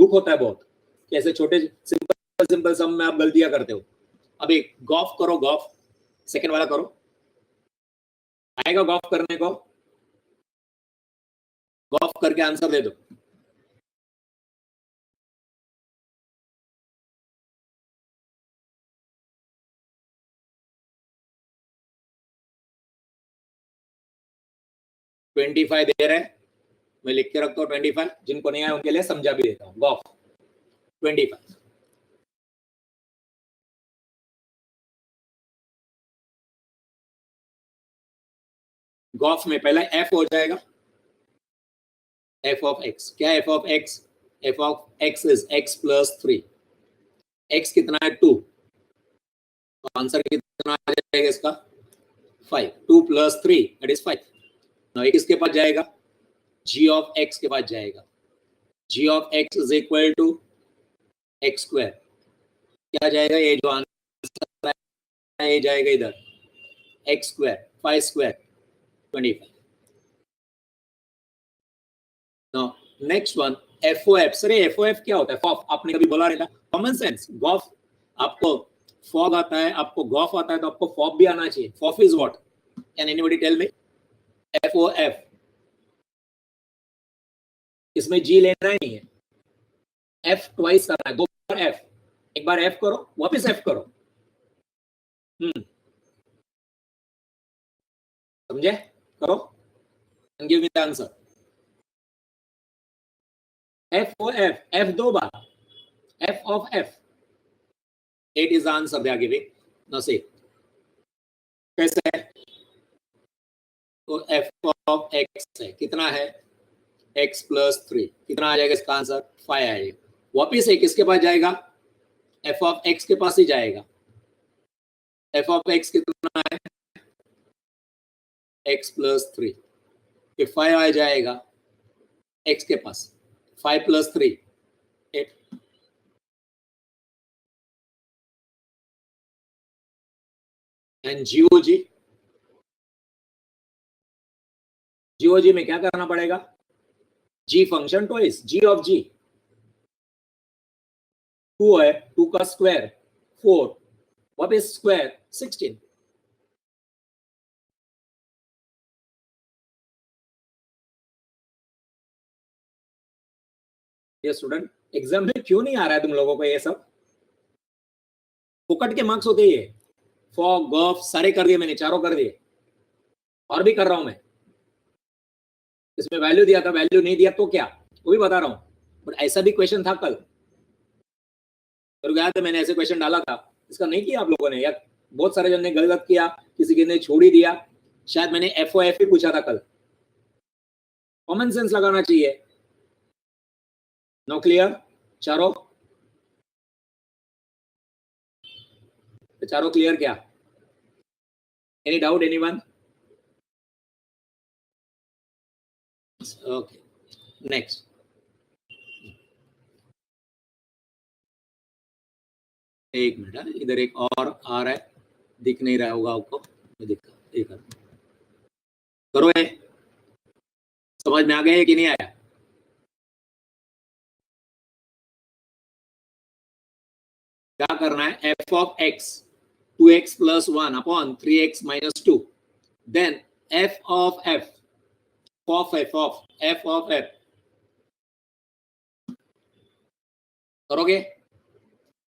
दुख होता है बहुत कि ऐसे छोटे सिंपल सम में आप गलतियां करते हो। अब एक गॉफ करो, गॉफ सेकंड वाला करो, आएगा गॉफ करने को? गॉफ करके आंसर दे दो। ट्वेंटी 25 दे रहे हैं, मैं लिख के रखता हूँ 25, जिनको नहीं आया उनके लिए समझा भी देता हूँ। गॉफ 25। गॉफ में पहला एफ हो जाएगा, एफ ऑफ एक्स। क्या F of x? F of x is x plus 3। X कितना है? 2। तो आंसर कितना आ जाएगा इसका? 5। 2 + 3 दैट इज 5। नाउ ये किसके पास जाएगा? g ऑफ x के पास जाएगा। g of x is equal to x square. क्या जाएगा? ये जो आंसर है ये जाएगा इधर, x square 5 square 25। Now next one, FOF। Sir ये FOF क्या होता है? फॉफ आपने कभी बोला रहता? Common sense. गॉफ, आपको फॉग आता है, आपको गॉफ आता है, तो आपको फॉफ भी आना चाहिए। FOF is what? Can anybody tell me? FOF। इसमें जी लेना ही नहीं है, F ट्वाइस करना है, 2 बार F। एक बार F करो, वापस F करो। समझे? करो and give me the answer. FOF, F 2 bar, F of F 8 is the answer they are giving. Now see कैसे है? तो F of X है, कितना है? X + 3। कितना आ जाएगा इसका आंसर? 5 आएगा। वापिस है किसके पास जाएगा? F of X के पास ही जाएगा। F of X कितना है? X + 3। फिर 5 आ जाएगा X के पास। 5 + 3 8। एंड GOG, GOG में क्या करना पड़ेगा? G function twice, G of G 2 है, 2 का स्क्वायर 4, वापिस स्क्वायर 16। ये स्टूडेंट एग्जाम में क्यों नहीं आ रहा है तुम लोगों को? ये सब फुकट के मार्क्स होते हैं। फॉर गॉफ सारे कर दिए मैंने, चारों कर दिए, और भी कर रहा हूं मैं। इसमें वैल्यू दिया था, वैल्यू नहीं दिया तो क्या, वो भी बता रहा हूं। बट ऐसा भी क्वेश्चन था कल, याद है मैंने ऐसे क्वेश्चन डाला था, इसका नहीं किया आप लोगों ने, या बहुत सारे जन ने गलत किया, किसी के ने छोड़ ही दिया। शायद मैंने FOF ही पूछा था कल। कॉमन सेंस लगाना चाहिए। No clear? चारों चारों क्लियर क्या? Any doubt anyone? Okay next. एक मिनट, इधर एक और आ रहा है, दिख नहीं रहा होगा आपको, दिखा करो। है समझ में आ गया कि नहीं आया? क्या करना है? F of X 2x + 1 upon 3x - 2, then F of F करोगे,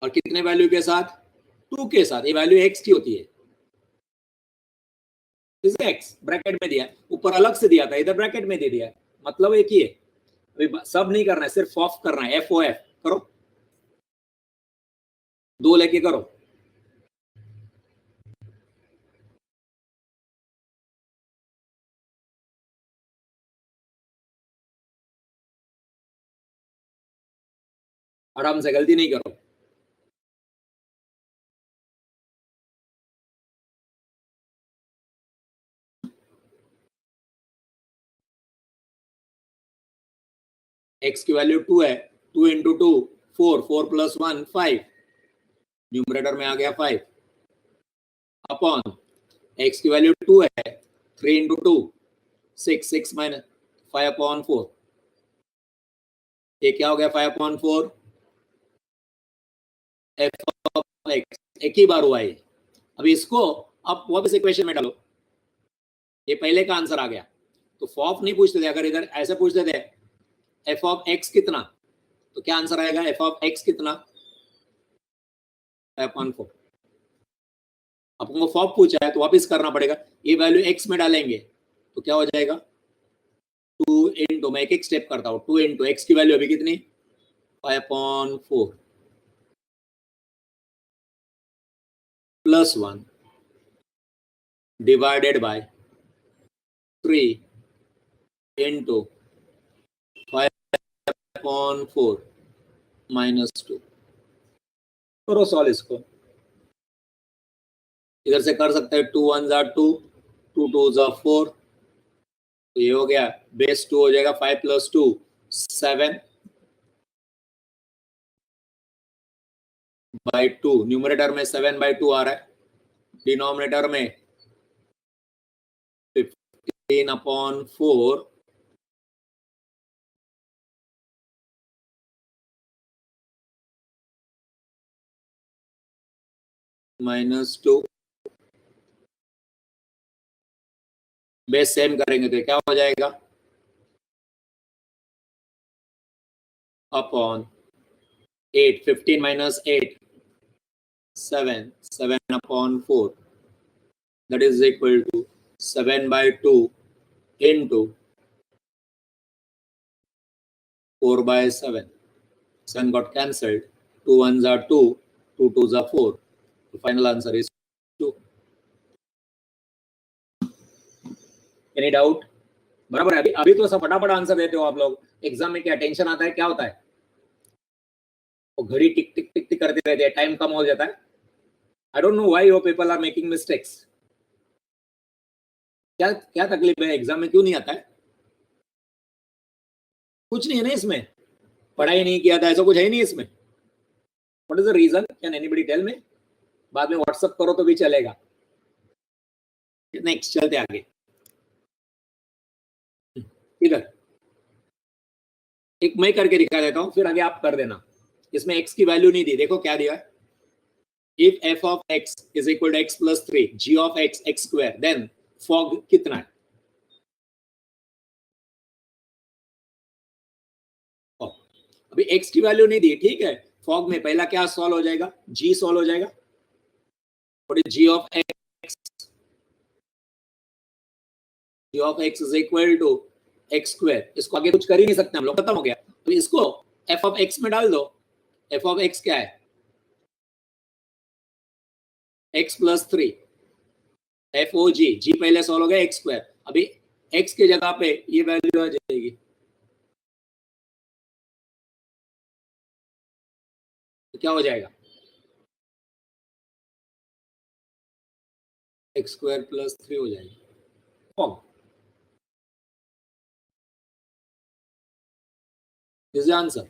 और कितने वैल्यू के साथ? 2 के साथ। ये वैल्यू x की होती है, इसे x ब्रैकेट में दिया, ऊपर अलग से दिया था, इधर ब्रैकेट में दे दिया, मतलब एक ही है। अभी सब नहीं करना है, सिर्फ ऑफ करना है। FOF करो, 2 लेके करो। आराम से, गलती नहीं करो। x की वैल्यू 2 है, 2 × 2 4, 4 + 1 5, न्यूमरेटर में आ गया 5, अपॉन x की वैल्यू 2 है, 3 × 2 6, 6 - 5 अपॉन 4, ये क्या हो गया 5/4 एफ ऑफ एक्स, एक ही बार हुआ ये। अभी इसको आप वापस इक्वेशन में डालो, ये पहले का आंसर आ गया। तो फॉफ नहीं पूछते थे, अगर इधर ऐसे पूछते थे एफ ऑफ एक्स कितना, तो क्या आंसर आएगा एफ ऑफ एक्स कितना 5/4। आपको फॉफ पूछा है तो वापस करना पड़ेगा, ये वैल्यू एक्स में डालेंगे तो क्या हो जाएगा 2 इंटू, मैं एक एक स्टेप करता हूँ, 2 इंटू एक्स की वैल्यू अभी कितनी 5/4 प्लस 1 डिवाइडेड बाय 3 इंटू 5/4 -2। करो सॉल्व इसको, इधर से कर सकते हैं 2 1 जार 2, 2 2 जार 4, तो ये हो गया बेस 2 हो जाएगा 5 + 2 7 बाई 2, न्यूमरेटर में 7/2 आ रहा है, डिनोमिनेटर में 15/4 -2, बेस सेम करेंगे तो क्या हो जाएगा upon 8, 15 - 8 7, 7/4, that is equal to 7/2 into 4/7. 7 got cancelled, 2 1s are 2, 2 2s are 4. The final answer is 2. Any doubt? बराबर है। अभी तो सब फटाफट आंसर देते हो आप लोग, एग्जाम में क्या टेंशन आता है, क्या होता है, वो घड़ी टिक टिक टिक टिक करते रहते हैं, टाइम कम हो जाता है। I don't know why you people are making mistakes. क्या क्या तकलीफ है, एग्जाम में क्यों नहीं आता है? कुछ नहीं है ना इसमें, पढ़ाई नहीं किया था ऐसा कुछ है नहीं इसमें। What is the reason, can anybody tell me? बाद में व्हाट्सएप करो तो भी चलेगा। नेक्स्ट चलते आगे, इधर एक मैं करके दिखा देता हूं, फिर आगे आप कर देना। इसमें x की वैल्यू नहीं दी, देखो क्या दिया है, if f of x is equal to x + 3 g of x x², then fog कितना है? अभी x की वैल्यू नहीं दी, ठीक है, फॉग में पहला क्या सॉल्व हो जाएगा, g सॉल्व हो जाएगा, और g of x, g of x is equal to x², इसको आगे कुछ कर ही नहीं सकते हम लोग, खत्म हो गया। तो इसको f ऑफ x में डाल दो, f ऑफ x क्या है x + 3 एफ ओ जी, जी पहले सॉल्व हो गया x², अभी x की जगह पे ये वैल्यू आ जाएगी, तो क्या हो जाएगा x² + 3 हो जाएगी। This is answer.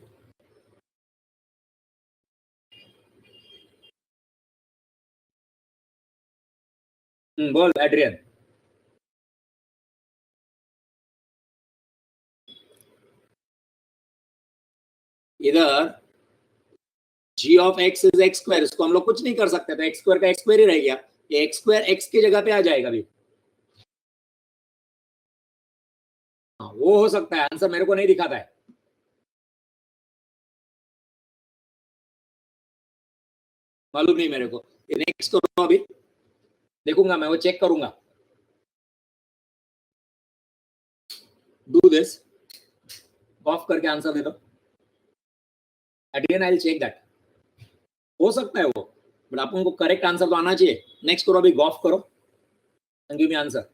बोल एड्रियन। इधर g of x is x², इसको हम लोग कुछ नहीं कर सकते, तो x² का x² ही रह गया, ये x² x की जगह पे आ जाएगा अभी। हाँ वो हो सकता है, आंसर मेरे को नहीं दिखाता है, मालूम नहीं मेरे को। ये नेक्स्ट करो, अभी देखूंगा मैं, वो चेक करूंगा। डू दिस, ऑफ करके आंसर दे दो, at I will check that. हो सकता है वो, बट आप उनको करेक्ट आंसर तो आना चाहिए। नेक्स्ट करो, अभी गॉफ करो and give me answer.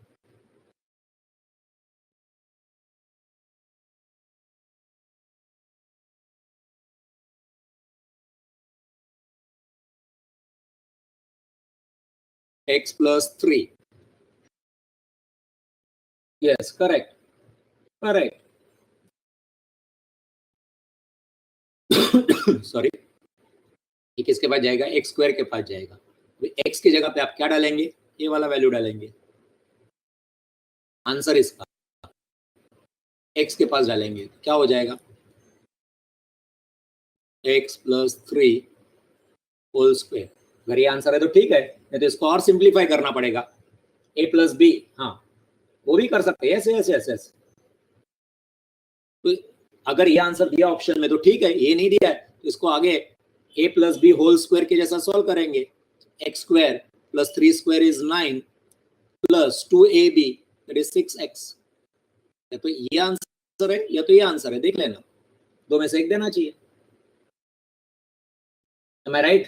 x + 3, yes correct, correct। Sorry, ये किसके पास जाएगा, x² के पास जाएगा। x की जगह पे आप क्या डालेंगे, ये वाला वैल्यू डालेंगे, आंसर इसका x के पास डालेंगे क्या हो जाएगा x प्लस 3 होल स्क्वायर। अगर ये आंसर है तो ठीक है, नहीं तो इसको और सिंप्लीफाई करना पड़ेगा। a प्लस बी, हाँ वो भी कर सकते हैं। Yes yes yes yes. तो अगर ये आंसर दिया ऑप्शन में तो ठीक है, ये नहीं दिया है तो इसको आगे a plus B whole square के जैसा सॉल्व करेंगे। X square plus 3 square is 9 plus 2ab that is 6x। या तो ये आंसर है या तो ये आंसर है, देख लेना, दो में से एक देना चाहिए। Am I right?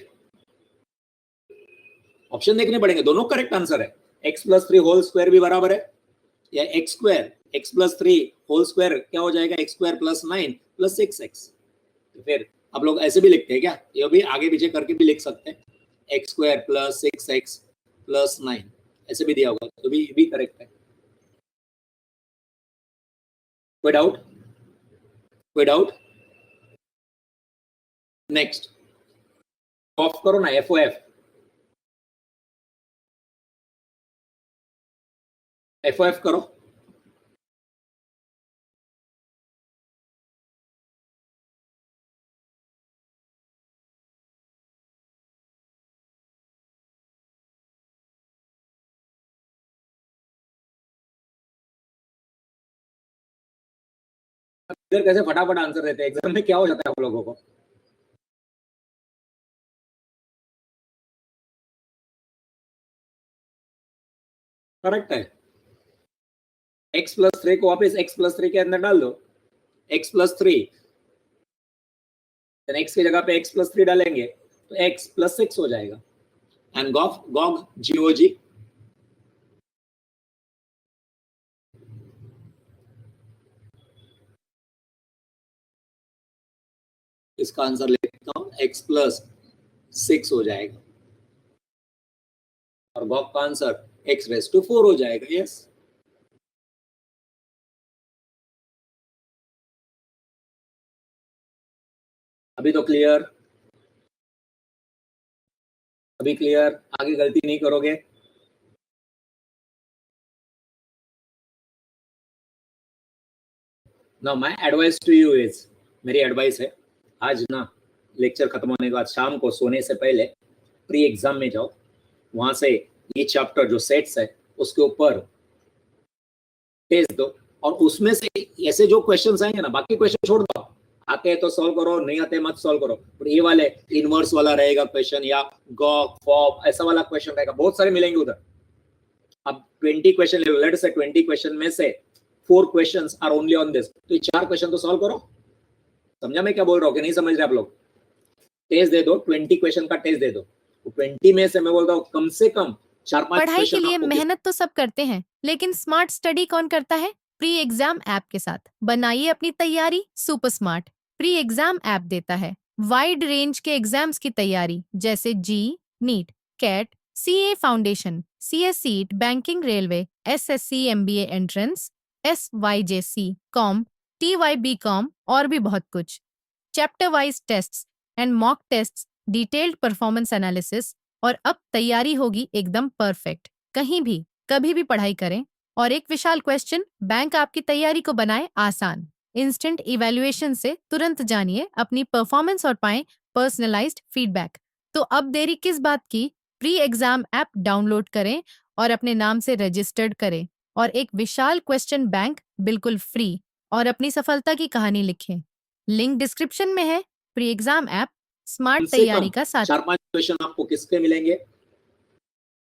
ऑप्शन देखने पड़ेंगे, दोनों करेक्ट आंसर है। x प्लस 3 होल स्क्वायर भी बराबर है, या x square x plus 3 whole square क्या हो जाएगा, x square plus 9 plus 6x। तो फिर आप लोग ऐसे भी लिखते हैं क्या, ये भी आगे पीछे करके भी लिख सकते हैं, x square plus 6x plus 9, ऐसे भी दिया होगा तो भी करेक्ट है। कोई डाउट? कोई डाउट? नेक्स्ट ऑफ करो ना, F O F, F O F करो। इधर कैसे फटाफट आंसर देते हैं, एग्जाम में क्या हो जाता है आप लोगों को? करेक्ट है। x प्लस 3 को वापस x प्लस 3 के अंदर डाल दो, x प्लस 3, x की जगह पे x प्लस 3 डालेंगे तो x प्लस 6 हो जाएगा। एंड गॉग गॉग जीओजी, इसका आंसर लिखता हूं, x प्लस 6 हो जाएगा और गॉग का आंसर x रेस टू 4 हो जाएगा। यस, अभी तो क्लियर, अभी क्लियर, आगे गलती नहीं करोगे। Now my advice to you is, मेरी एडवाइस है, आज ना लेक्चर खत्म होने के बाद शाम को सोने से पहले प्री एग्जाम में जाओ, वहां से ये चैप्टर जो सेट्स है उसके ऊपर टेस्ट दो, और उसमें से ऐसे जो क्वेश्चंस आएंगे ना, बाकी क्वेश्चन छोड़ दो, आते हैं तो सॉल्व करो, नहीं आते मत सॉल्व करो। और ये वाले इनवर्स वाला रहेगा क्वेश्चन, या गॉग फॉप ऐसा वाला क्वेश्चन रहेगा, बहुत सारे मिलेंगे उधर। अब 20 क्वेश्चन ले लो, लेट्स से 20 क्वेश्चन में से 4 questions are only on this, तो ये 4 क्वेश्चन तो सॉल्व करो। समझा मैं क्या बोल रहा हूँ कि नहीं समझ रहे आप लोग? टेस्ट दे दो, 20 क्वेश्चन का टेस्ट दे दो, 20 में से मैं बोलता हूँ कम से कम 4-5 पढ़ाई के क्वेश्चन लिए आपको मेहनत तो सब करते हैं, लेकिन स्मार्ट स्टडी कौन करता है? प्री एग्जाम ऐप के साथ बनाइए अपनी तैयारी super smart. Pre exam app देता है वाइड रेंज के एग्जाम्स की तैयारी, जैसे JEE, NEET, CAT, CA foundation, CS CET, banking, railway, SSC, MBA entrance, SYJC, com, TYB com और भी बहुत कुछ। Chapter wise tests and mock tests, detailed performance analysis, और अब तैयारी होगी एकदम परफेक्ट। कहीं भी कभी भी पढ़ाई करें, और एक विशाल क्वेश्चन बैंक आपकी तैयारी को बनाए आसान। इंस्टेंट इवैल्यूएशन से तुरंत जानिए अपनी परफॉर्मेंस और पाएं पर्सनलाइज्ड फीडबैक। तो अब देरी किस बात की? प्री एग्जाम ऐप डाउनलोड करें और अपने नाम से रजिस्टर्ड करें, और एक विशाल क्वेश्चन बैंक बिल्कुल फ्री, और अपनी सफलता की कहानी लिखें। लिंक डिस्क्रिप्शन में है। प्री एग्जाम ऐप स्मार्ट से तैयारी कम का साथी। 4-5 क्वेश्चन आपको किसके मिलेंगे,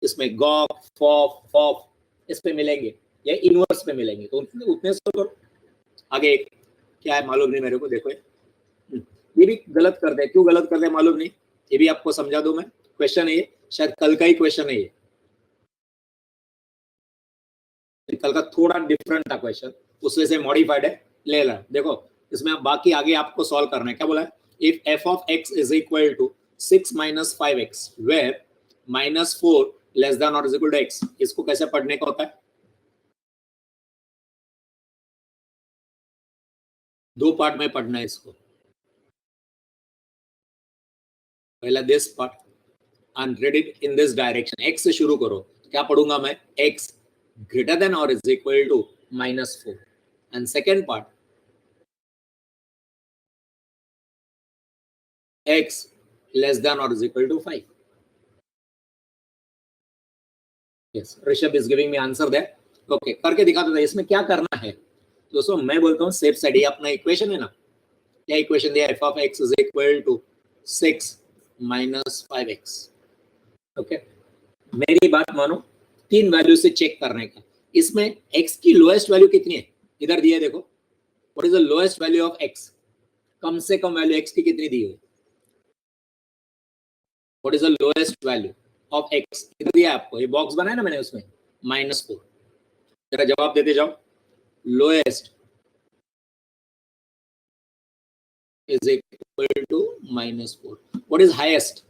इसमें गॉग फॉफ फॉफ इस पे मिलेंगे या इनवर्स पे मिलेंगे, तो उतने से करो। आगे एक क्या है मालूम नहीं मेरे को, देखो ये भी गलत करते हैं, क्यों गलत करते हैं मालूम नहीं, ये भी आपको समझा दूं मैं। क्वेश्चन है ये, शायद कल का ही क्वेश्चन है ये, कल का थोड़ा डिफरेंट था क्वेश्चन, उसमें से मॉडिफाइड है, ले ला देखो। इसमें बाकी आगे आपको सॉल्व करना है। क्या बोला है, if F of x is equal to 6 minus 5x where -4 less than or is equal to x, इसको कैसे पढ़ने का होता है? दो पार्ट में पढ़ना है इसको। पहला this part and read it in this direction, x से शुरू करो। क्या पढ़ूंगा मैं, x greater than or is equal to -4, and second part x less than or is equal to 5. Yes, Rishabh is giving me answer there. Okay, करके दिखाता था। इसमें क्या करना है दोस्तों, मैं बोलता हूँ सेफ साइड, ये अपना इक्वेशन है ना, क्या इक्वेशन दिया, f of x is equal to 6 minus 5x. Okay, मेरी बात मानो, 3 वैल्यू से चेक करने का। इसमें x की लोएस्ट वैल्यू कितनी है, इधर दिया है देखो, what is the lowest value of x, कम से कम वैल्यू x की कितनी दी हुई, what is the lowest value of x, इधर दिया है आपको, ये बॉक्स बनाया ना मैंने उसमें, -4. जरा जवाब देते जाओ, lowest is equal to -4. What is highest?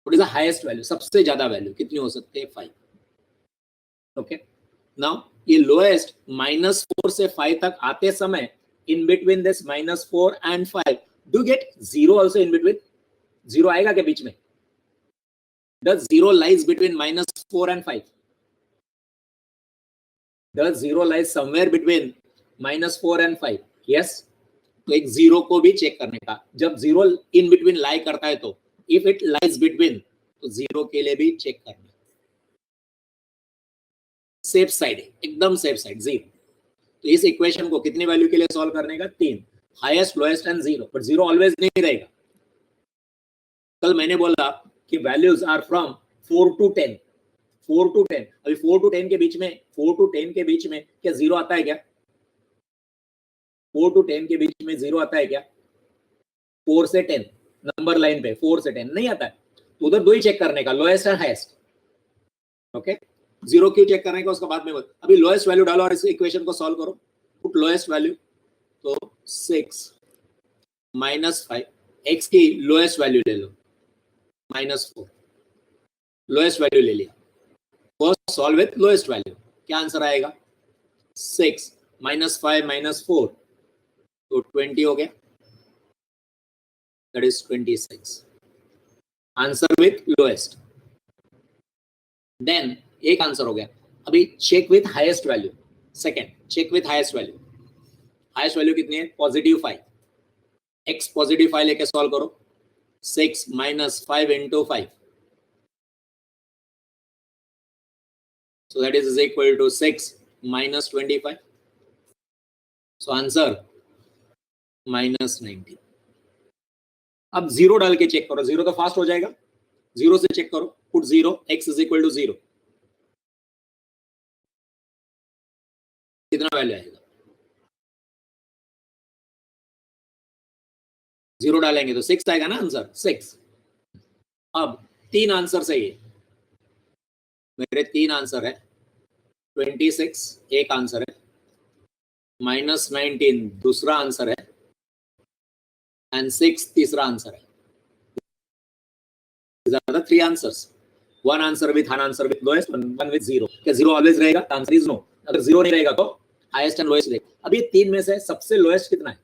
What is the highest value? सबसे ज्यादा वैल्यू कितनी हो सकती है, 5. ओके, नाउ ये लोएस्ट -4 से 5 तक आते समय, in between this -4 and 5, do get 0 also in between, 0 आएगा क्या बीच में, does 0 lies between -4 and 5, does 0 lies somewhere between -4 and 5, yes. तो एक 0 को भी चेक करने का, जब 0 इन बिटवीन लाई करता है तो इफ इट लाइज बिटवीन, तो 0 के लिए भी चेक करना, सेफ साइड है, एकदम सेफ साइड 0. तो इस इक्वेशन को कितनी वैल्यू के लिए सॉल्व करने का, 3, highest lowest and 0, but 0 always नहीं रहेगा। कल मैंने बोला कि values are from 4 to 10, 4 to 10, अभी 4 to 10 के बीच में, 4 to 10 के बीच में क्या 0 आता है क्या, 4 to 10 के बीच में 0 आता है क्या, 4 से 10 नंबर लाइन पे 4 से 10 नहीं आता है, तो उधर 2 ही चेक करने का, लोएस्ट एंड हाईएस्ट. ओके, 0 क्यों चेक करने का उसका बाद में बोल, अभी लोएस्ट वैल्यू डालो और इस इक्वेशन को सॉल्व करो, पुट लोएस्ट वैल्यू, तो 6 minus 5, x की लोएस्ट वैल्यू ले लो, -4, लोएस्ट वैल्यू ले लिया, first solve with lowest value, क्या आंसर आएगा, 6 minus 5 minus 4, तो 20 हो गया, that is 26, answer with lowest. Then एक आंसर हो गया, अभी check with highest value, second check with highest value, highest value कितनी है, +5, x +5 लेके सॉल्व करो, 6 minus 5 into 5, so that is equal to 6 minus 25, so answer -19. अब 0 डाल के चेक करो, 0 तो फास्ट हो जाएगा, 0 से चेक करो, put 0, x is equal to 0, कितना वैल्यू आएगा, 0 डालेंगे तो 6 आएगा ना आंसर, 6. अब 3 आंसर सही है, मेरे 3 आंसर है, 26 एक आंसर है, -19 दूसरा आंसर है, एंड 6 तीसरा आंसर है. These are the 3 answers. One answer with lowest, one with 0. क्या 0 ऑलवेज रहेगा, आंसर इज नो. अगर 0 नहीं रहेगा तो हाईएस्ट एंड लोएस्ट रहेगा. अब ये 3 में से सबसे लोएस्ट कितना है,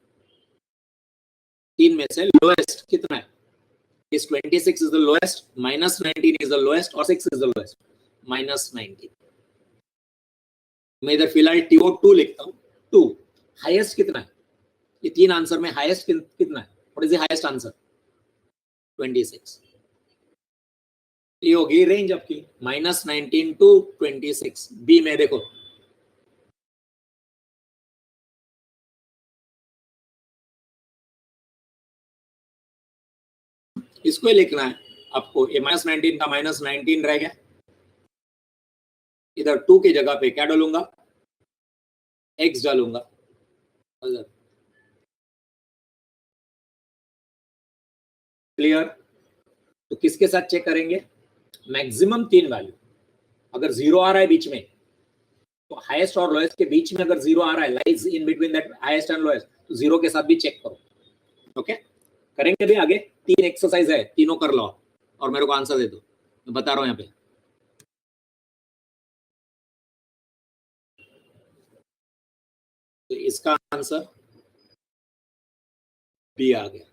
3 में से लोएस्ट कितना है, इस 26 is the lowest, -19 is the lowest, और 6 is the lowest, -19. मैं इधर फिलहाल TO2 लिखता हूँ, 2. हाईएस्ट कितना है, ये 3 आंसर में हाईएस्ट कितना है, what is the highest answer, 26. ये होगी रेंज आपकी -19 to 26. बी में देखो, इसको ही लिखना है आपको, ये -19 का -19 रह गया, इधर 2 की जगह पे क्या डालूंगा, x डालूंगा. क्लियर. तो किसके साथ चेक करेंगे, मैक्सिमम 3 वैल्यू, अगर 0 आ रहा है बीच में, तो हाईएस्ट और लोएस्ट के बीच में अगर 0 आ रहा है, lies in between that highest and lowest, तो 0 के साथ भी चेक करो. ओके, करेंगे भी आगे, 3 एक्सरसाइज है, तीनों कर लो और मेरे को आंसर दे दो, मैं बता रहा हूं यहाँ पे. तो इसका आंसर बी आ गया.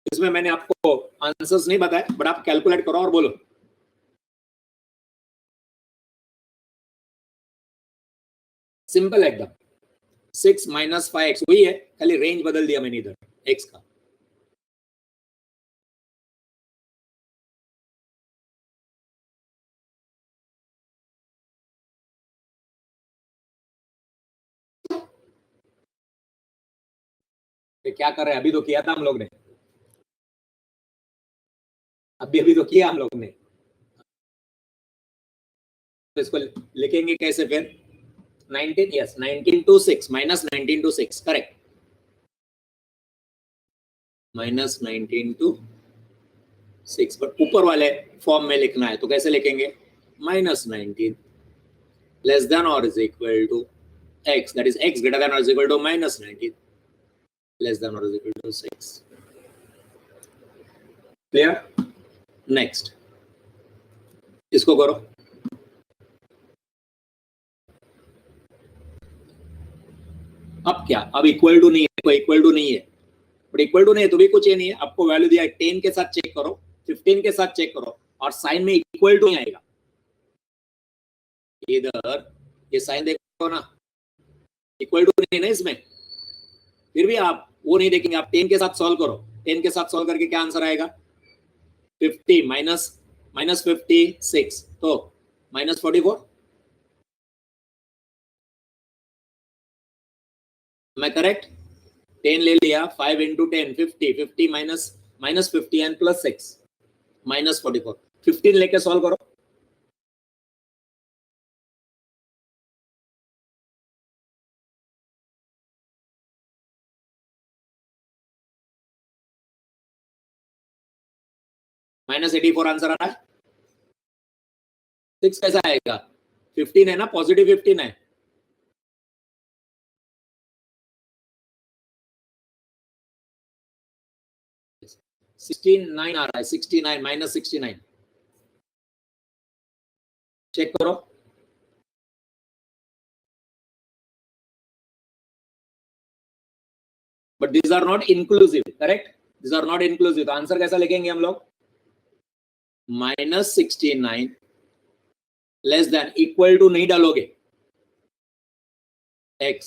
इसमें मैंने आपको आंसर्स नहीं बताया, बट आप कैलकुलेट करो और बोलो. सिंपल एकदम, 6 माइनस 5x वही है, खाली रेंज बदल दिया मैंने इधर x का। ये क्या कर रहे हैं? अभी तो किया था हम लोग ने, अभी तो किया हम लोग ने। तो इसको लिखेंगे कैसे फिर? 19, yes 19 to 6 minus 19 to 6, correct. Minus 19 to 6, but ऊपर वाले फॉर्म में लिखना है, तो कैसे लिखेंगे? Minus 19 less than or is equal to x, that is x greater than or is equal to minus 19 less than or is equal to 6. Clear? Next, इसको करो। अब क्या? अब इक्वल टू नहीं है, कोई इक्वल टू नहीं है, बट इक्वल टू नहीं है तो भी कुछ ये नहीं है। आपको वैल्यू दिया है 10 के साथ चेक करो, 15 के साथ चेक करो, और साइन में इक्वल टू नहीं आएगा। इधर ये साइन देखो ना, इक्वल टू नहीं है ना इसमें, फिर भी आप वो नहीं देखेंगे। आप 10 के साथ सॉल्व करो, 10 के साथ सॉल्व करके क्या आंसर आएगा? 50 माइनस 56, तो माइनस 44। मैं करेक्ट? 10 ले लिया, 5 into 10 50, 50 minus 50 and plus 6 minus 44। 15 लेके सॉल्व करो, माइनस 84 आंसर आ रहा है। 6 कैसा आएगा? 15 है ना, पॉजिटिव 15 है। $69 आ रहा है, 69 माइनस 69, चेक करो। But these are not inclusive, correct? these are not inclusive, तो आंसर कैसा लिखेंगे हम लोग? Minus 69 less than, equal to नहीं डालोगे, x,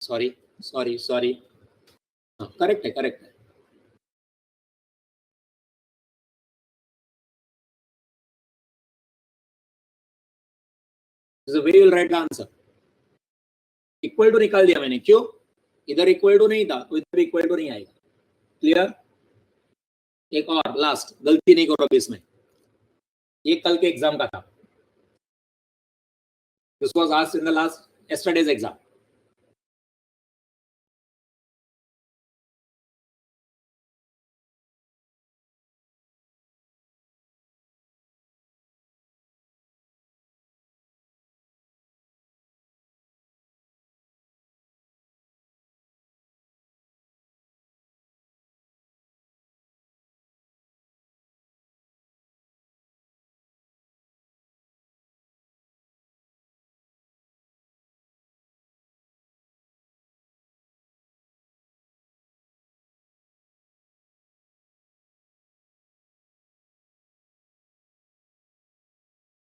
sorry sorry sorry, correct है, करेक्ट है। We will write the answer. Equal to निकाल दिया मैंने, क्यों? इधर इक्वल टू नहीं था तो इधर इक्वल टू नहीं आएगा। क्लियर? एक और लास्ट, गलती नहीं करो इसमें, ये कल के एग्जाम का था। This was asked in the last yesterday's exam.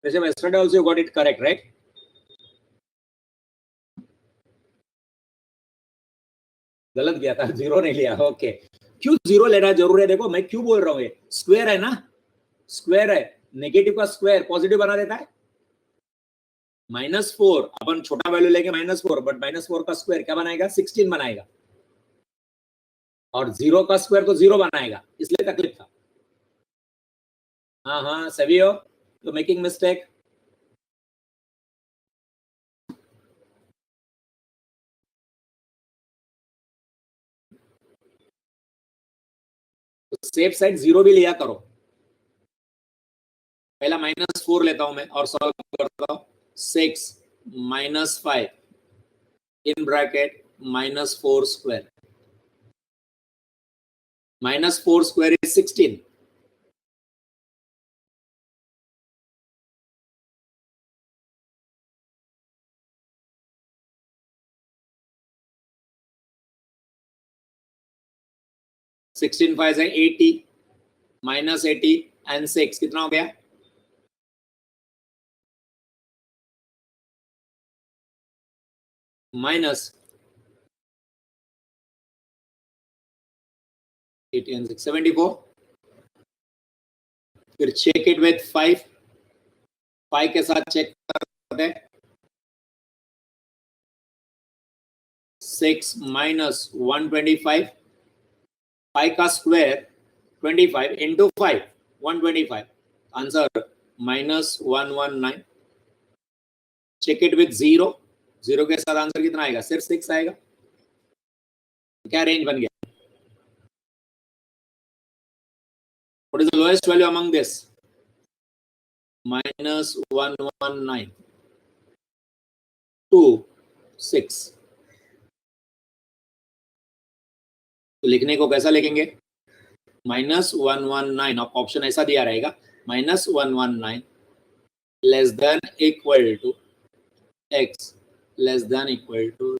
वैसे yesterday also you got it correct, right? गलत गया था, जीरो नहीं लिया, ओके। क्यों जीरो लेना जरूर है? देखो मैं क्यों बोल रहा हूँ, ये स्क्वायर है ना, स्क्वायर है, नेगेटिव का स्क्वायर पॉजिटिव बना देता है। -4 अपन छोटा वैल्यू लेंगे -4, बट -4 का स्क्वायर क्या बनाएगा? 16 बनाएगा, और 0 का स्क्वायर तो 0 बनाएगा, इसलिए तकलीफ था। हाँ हाँ, सभी हो तो मेकिंग मिस्टेक। तो सेफ साइड 0 भी लिया करो। पहला -4 लेता हूं मैं और सॉल्व करता हूं। 6 minus 5 in bracket -4 square, -4 square is 16। Sixteen 5 है 80, -80 एंड 6 कितना हो गया? माइनस 74, फिर चेक इट विथ 5 के साथ चेक करते हैं 6 माइनस 125, 5 का square 25 into 5 125, answer minus 119। Check it with 0 के साथ आंसर कितना आएगा? सिर्फ 6 आएगा। क्या रेंज बन गया? What is the lowest value among this? Minus 119 to 6. तो लिखने को कैसा लिखेंगे? -119, अब ऑप्शन ऐसा दिया रहेगा -119 less than equal to x less than equal to